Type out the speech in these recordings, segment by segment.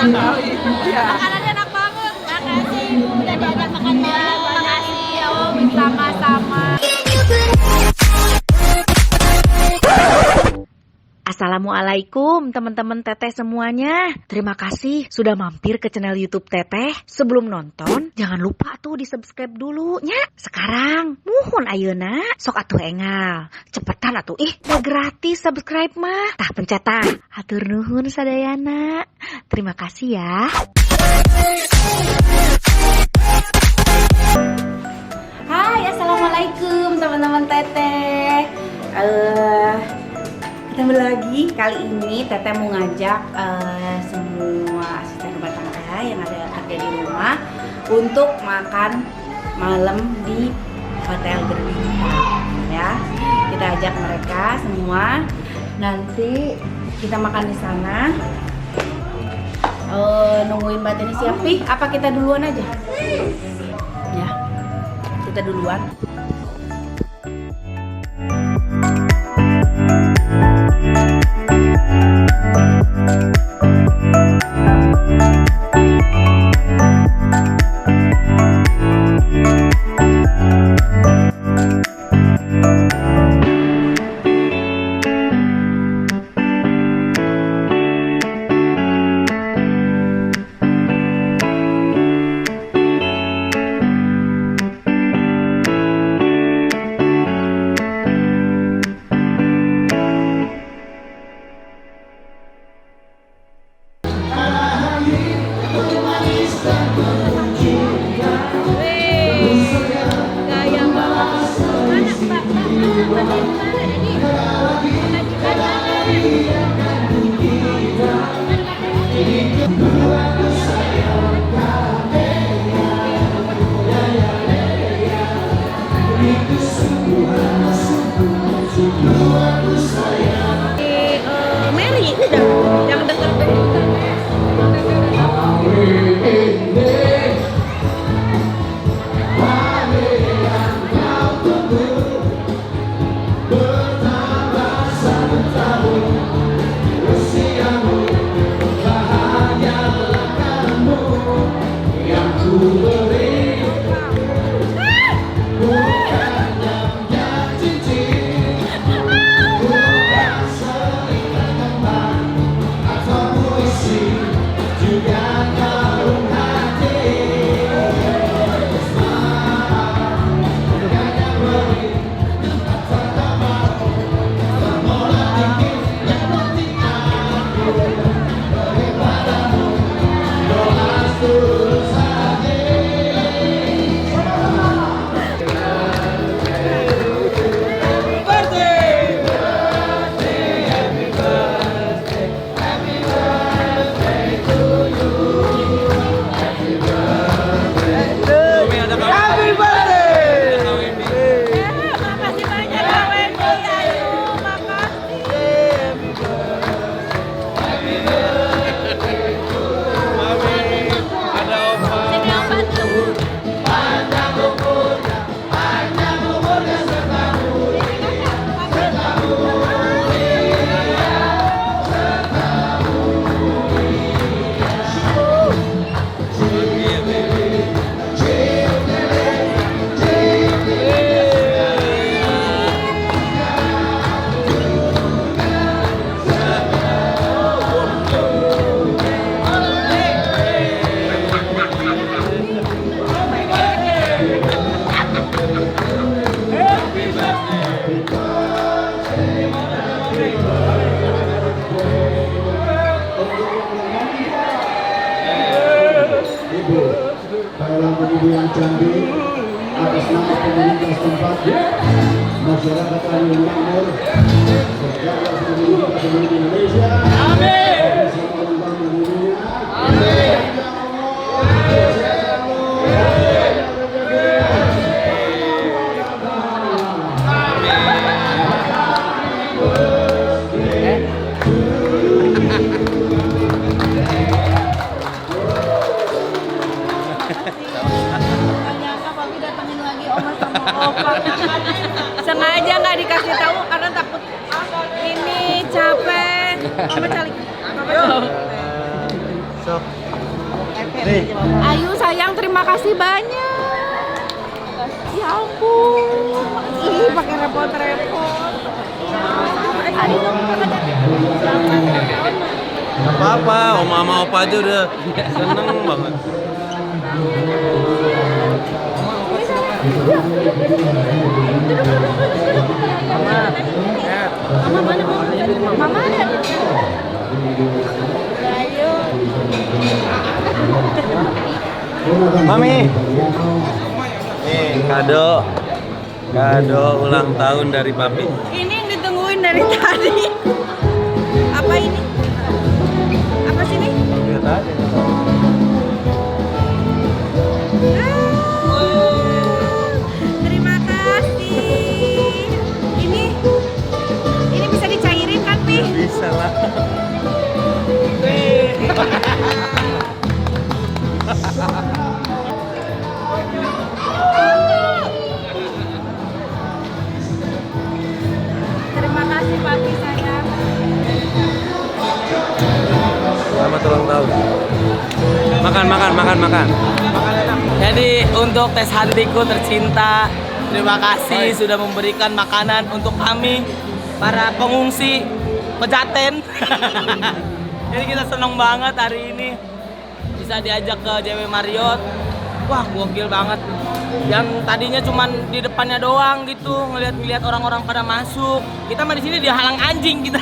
Oh, iya. Makanannya enak banget. Makasih udah diajak makan malam. Makasih. Oh, sama-sama. Assalamualaikum teman-teman Teteh semuanya. Terima kasih sudah mampir ke channel YouTube Teteh. Sebelum nonton, jangan lupa tuh di subscribe dulu nya. Sekarang, muhun ayeuna. Sok atuh engal. Cepetan atuh udah gratis subscribe mah. Tah pencet tah. Hatur nuhun sadayana. Terima kasih ya. Hai, assalamualaikum teman-teman Teteh. Ketemu lagi, kali ini Teteh mau ngajak semua asisten rumah tangga yang ada kerja di rumah untuk makan malam di Hotel Berbintang ya. Kita ajak mereka semua, nanti kita makan di sana. Nungguin Mbak Teni siap. Apa kita duluan aja? Ya, kita duluan. Mary udah yang dekat Ibu yang cantik, atas nama pemerintah setempat, masyarakat Ayun Makmur, segala seluruh penduduk Indonesia. Amin. Amin. Sengaja nggak dikasih tahu karena takut ini capek. Oma calik. Sok. Ayu sayang, terima kasih banyak. Ya ampun. Ih, pakai repot-repot. Gak apa-apa, oma sama opa aja udah seneng banget. Mama ada. Ayo. Mami, nih kado ulang tahun dari papi. Ini yang ditungguin dari tadi. Apa ini? Apa sih ini? Lihat aja. Terima kasih. Ini bisa dicairin kan, Pi? Bisa lah. Terima kasih papi sayang. Selamat ulang tahun. Makan. Jadi untuk Teh Santiku tercinta, terima kasih sudah memberikan makanan untuk kami para pengungsi Pejaten. Jadi kita senang banget hari ini bisa diajak ke JW Marriott. Wah, gokil banget. Yang tadinya cuman di depannya doang gitu, ngeliat orang-orang pada masuk. Kita mah di sini dihalang anjing kita.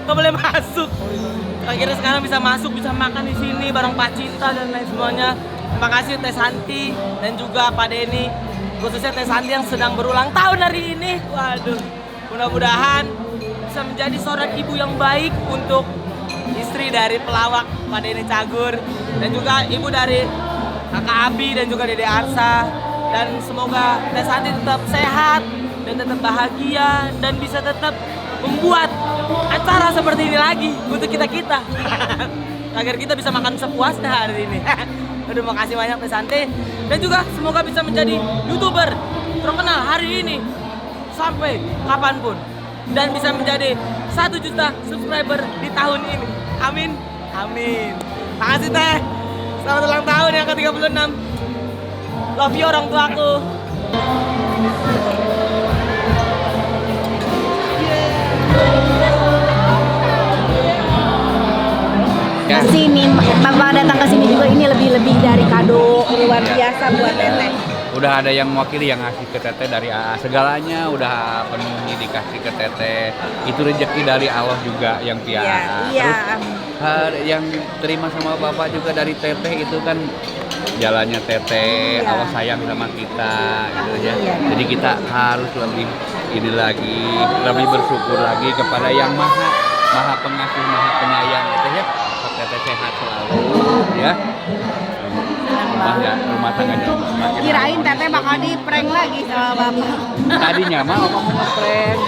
Nggak boleh masuk. Akhirnya sekarang bisa masuk, bisa makan di sini bareng Pak Cinta dan lain semuanya. Terima kasih Teh Santi dan juga Pak Denny, khususnya Teh Santi yang sedang berulang tahun hari ini. Waduh, mudah-mudahan bisa menjadi seorang ibu yang baik untuk istri dari pelawak Pak Denny Cagur dan juga ibu dari Kakak Abi dan juga Dede Arsa. Dan semoga Teh Santi tetap sehat dan tetap bahagia dan bisa tetap membuat acara seperti ini lagi untuk kita agar kita bisa makan sepuasnya hari ini. Aduh, makasih banyak Teh Santi dan juga semoga bisa menjadi YouTuber terkenal hari ini sampai kapanpun dan bisa menjadi 1 juta subscriber di tahun ini. Amin. Makasih Teh. Selamat ulang tahun yang ke-36. Love you orang tuaku. Kesini, Bapak datang ke sini juga ini lebih dari kado luar biasa buat Teteh. Udah ada yang mewakili yang ngasih ke Teteh dari AA, segalanya udah penuhi dikasih ke Teteh. Itu rezeki dari Allah juga yang piara. Iya. Terus yang terima sama Bapak juga dari Teteh itu kan jalannya Teteh, Allah sayang sama kita gitu ya. Jadi kita harus lebih ini lagi, lebih bersyukur lagi kepada yang maha pengasih, maha penyayang gitu ya. Teteh sehat selalu ya. Rumah tangganya semakin. Kirain Teteh bakal di prank lagi sama Bapak. Tadinya mah mau nge-prank,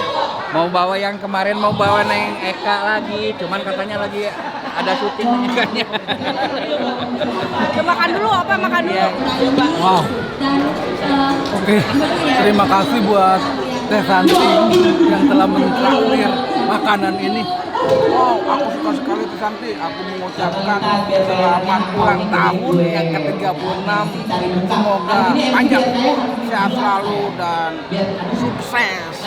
mau bawa yang kemarin, mau bawa Neng Eka lagi, cuman katanya lagi ada syuting Ekanya. Makan dulu apa? Makan dulu. Wow. Oke. Terima kasih buat Teh Santi yang telah mentraktir makanan ini. Wow, aku suka sekali Teh Santi. Aku mengucapkan selamat ulang tahun yang ke-36. Semoga panjang umur, sehat selalu dan sukses.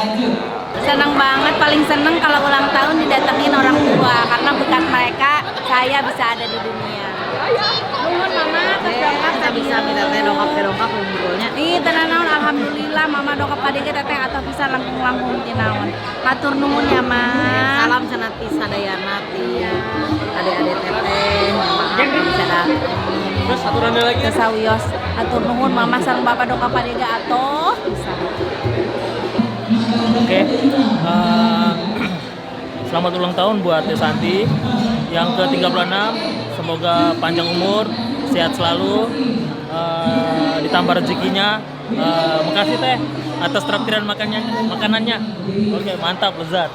Seneng banget, paling seneng kalau ulang tahun didatengin orang tua karena berkat mereka saya bisa ada di dunia. Nuhun mama, kita bisa minta teh dongkap ngumpulnya. Ih, tenan naon alhamdulillah mama dongkap ka dieu teteh atau bisa langkung-langkung ti naon. Matur nuhun ya, Ma. Salam sanati sadayana ti ade-ade teteh. Maaf bisa datang. Terus aturannya lagi ya. Sawios. Atur nuhun mama sareng bapak dongkap ka dieu atoh bisa. Oke, selamat ulang tahun buat Teh Santi yang ke-36. Semoga panjang umur, sehat selalu, ditambah rezekinya. Makasih Teh atas traktiran makanannya. Oke, mantap, lezat.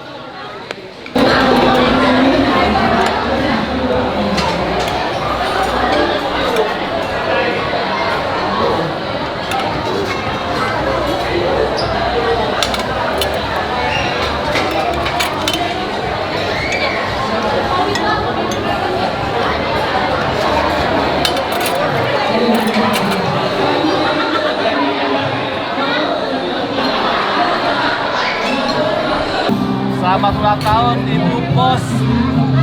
Selamat ulang tahun Ibu Bos.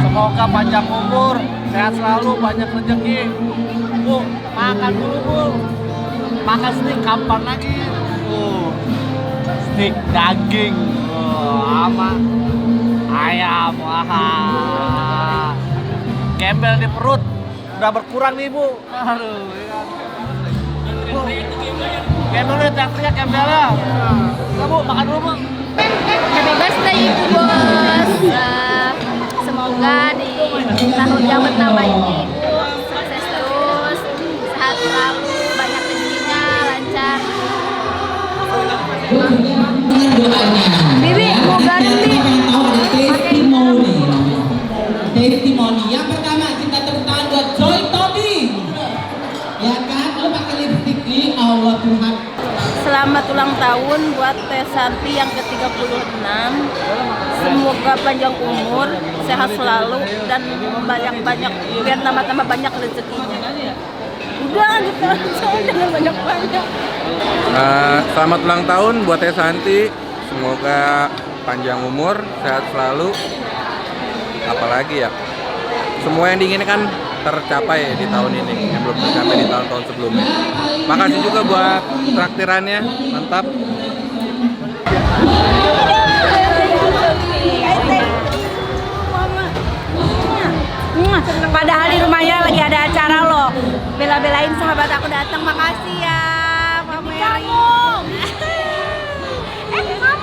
Semoga panjang umur, sehat selalu, banyak rezeki. Bu, makan dulu Bu. Makan steak kapan lagi? Steak daging. Sama ayam. Wah. Gembel di perut. Udah berkurang nih Bu. Aduh. Bu. Gembelnya teriak gembelnya. Bu, makan dulu Bu. Happy birthday Ibu Bos. Semoga di tahun yang pertama ini Ibu sukses terus, sehat selalu, banyak rezekinya, lancar. Bibi mau garing testimoni. Yang pertama kita tepuk tangan buat Joy Tobing. Ya kan, lu pakai lipstick nih, Allah Tuhan. Selamat ulang tahun buat Teh Santi yang ke-36. Semoga panjang umur, sehat selalu, dan banyak-banyak biar tambah-tambah banyak rezekinya. Udah gitu aja, jangan banyak-banyak. Selamat ulang tahun buat Teh Santi. Semoga panjang umur, sehat selalu. Apalagi ya, semua yang diinginkan tercapai di tahun ini yang belum tercapai di tahun-tahun sebelumnya. Makasih juga buat traktirannya, mantap. Padahal di rumahnya lagi ada acara loh. Bela-belain sahabat aku datang. Makasih ya, Mbak Mary. Alhamdulillah.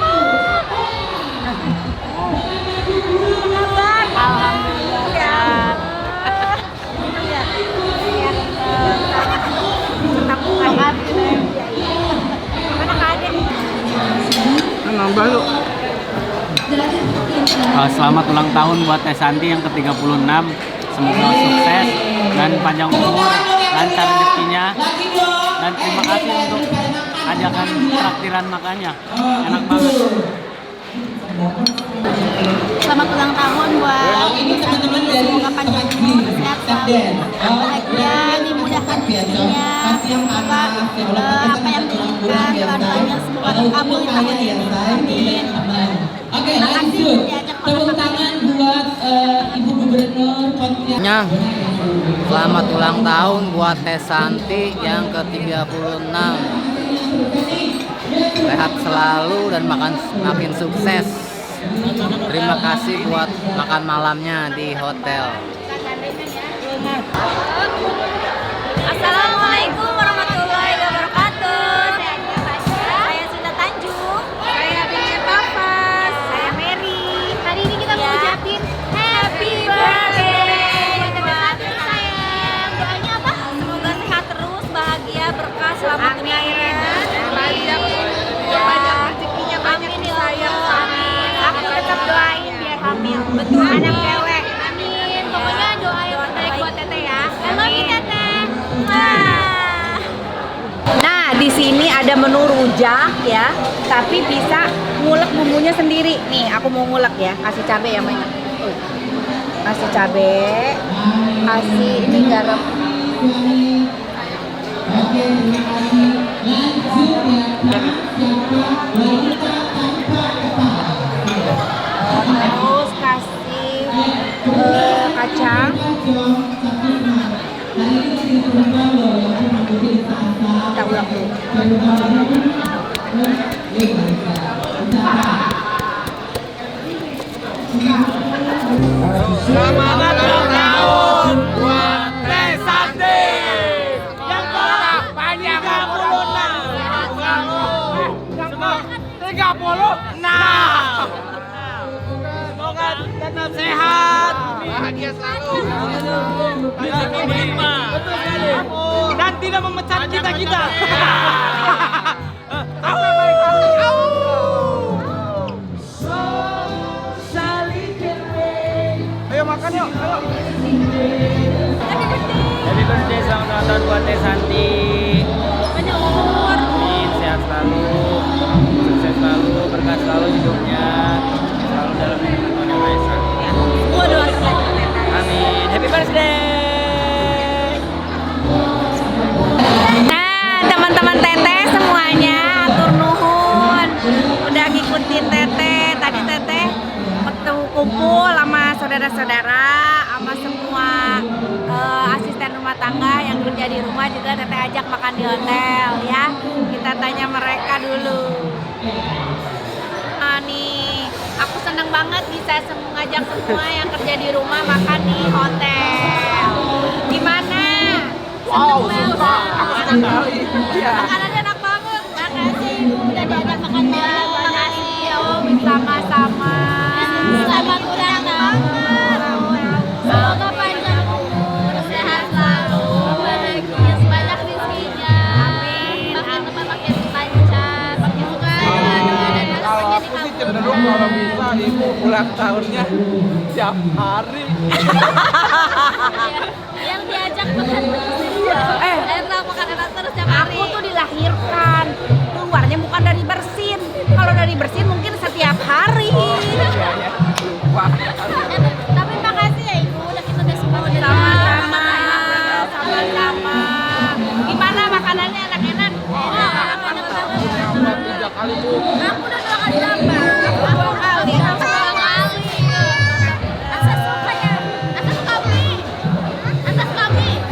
Nambah lu. Selamat ulang tahun buat Teh Santi yang ke-36. Semoga sukses dan panjang umur, lancar rezekinya. Dan terima kasih untuk ajakan traktiran makannya. Enak banget. Selamat ulang tahun buat Ibu Santi. Semoga panjang umur, sehat selalu, bahagia, dimudahkan rezekinya. Semoga apa yang diinginkan, doa-doanya semoga terkabul di tahun ini. Amin. Oke, lanjut. Tepuk tangan buat Ibu Gubernur Pontianak. Selamat ulang tahun buat Teh Santi yang ke-36. Sehat selalu dan makin sukses. Terima kasih buat makan malamnya di hotel. Assalamualaikum warahmatullahi wabarakatuh. Saya Sinta Tanjung. Saya Binti Pafas. Saya Mary. Hari ini kita mau ucapin happy birthday buat Teh sayang. Doanya apa? Semoga sehat terus, bahagia, berkah, selamat dunia. Banyak rezekinya, banyak sayang. Amin. Aku tetap doain biar hamil. Betul. Anak cewek. Amin. Pokoknya doa yang terbaik buat Teteh ya. I love you Teteh. Nah, di sini ada menu rujak ya, tapi bisa ngulek bumbunya sendiri. Nih, aku mau ngulek ya, kasih cabai ya, banyak. Kasih cabai, kasih ini garam. Terus kasih kacang. Kita ulek dulu. Selamat ulang tahun buat Teh Santi yang ke-36. Semoga tetap sehat, bahagia selalu, rezeki berlimpah, dan tidak memecat kita. Ayo makan yuk, ayo. Happy birthday, selamat ulang tahun buat Teh Santi. Panjang umur. Amin, sehat selalu, sukses selalu, berkah selalu hidupnya, selalu dalam lindungan Tuhan Yang Maha Esa. Semua doa terbaik buat Teteh. Amin. Happy birthday. Nah, teman-teman Teteh semuanya, atur nuhun. Udah ngikutin Teteh. Tadi Teteh kumpul sama saudara-saudara, sama semua asisten rumah tangga yang kerja di rumah juga Teteh ajak makan di hotel ya. Kita tanya mereka dulu. Nih, aku seneng banget bisa ngajak semua yang kerja di rumah makan di hotel. Gimana? Wow, Seneng suka. Aku senang sekali. Iya. Makanannya enak banget. Makasih udah diajak makan bareng. Makasih sama-sama. Selamat ulang tahun. Semoga panjang umur, sehat selalu, bahagia, sebanyak rezekinya. Amin. Makin tambah makin lancar, makin sukses. Kalau aku sih cenderung kalau bisa ibu ulang tahunnya tiap hari. Yang diajak makan terus. Enak makan enak terus tiap hari. Aku tuh dilahirkan keluarnya bukan dari bersin. Kalau dari bersin mungkin setiap hari. Tapi makasih ya ibu, udah kita udah sempat sama-sama. Sama-sama. Gimana makanannya enak-enak? Enak banget. 3 kali bu. Aku udah 2 kali nambah. 2 kali. Asa suka ya? Asa suka mie? Asa suka mie?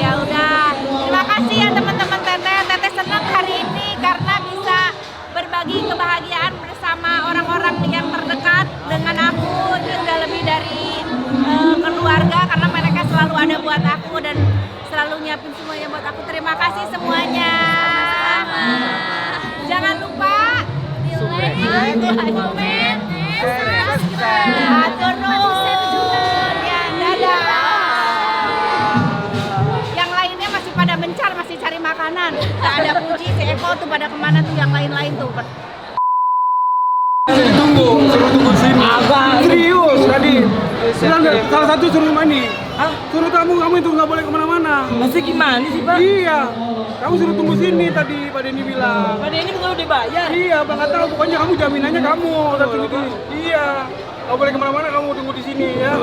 Ya udah. Terima kasih ya teman-teman Teteh. Teteh senang hari ini karena bisa berbagi kebahagiaan bersama orang-orang yang terdekat dengan aku. Ini udah lebih dari keluarga karena mereka selalu ada buat aku dan selalu nyiapin semuanya buat aku. Terima kasih semuanya. Jangan lupa like, komen, subscribe. Atur nuhun. Ya, dadah. Yang lainnya masih pada mencar, masih cari makanan. Gak ada Puji, si Eko tuh pada kemana tuh yang lain-lain tuh. Suruh tunggu sini. Serius tadi. Salah satu suruh mani. Suruh kamu itu nggak boleh kemana-mana. Masih gimana sih Pak? Iya. Kamu suruh tunggu sini tadi Pak Denny bilang. Pak Denny bukan udah bayar? Iya, Bang nggak tahu. Pokoknya kamu jaminannya kamu. Udah tunggu di. Iya. Nggak boleh kemana-mana, kamu tunggu di sini ya.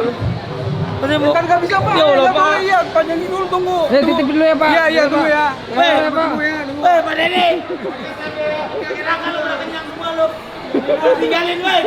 Kan nggak bisa Pak. Ya Allah, Nggak Pak. boleh, iya. Panjangin dulu tunggu. Titip dulu ya Pak. Iya, iya tunggu ya. Tunggu ya. Pak Denny. Kira-kira kalau udah kenyang semua lu. Tinggalin, woi.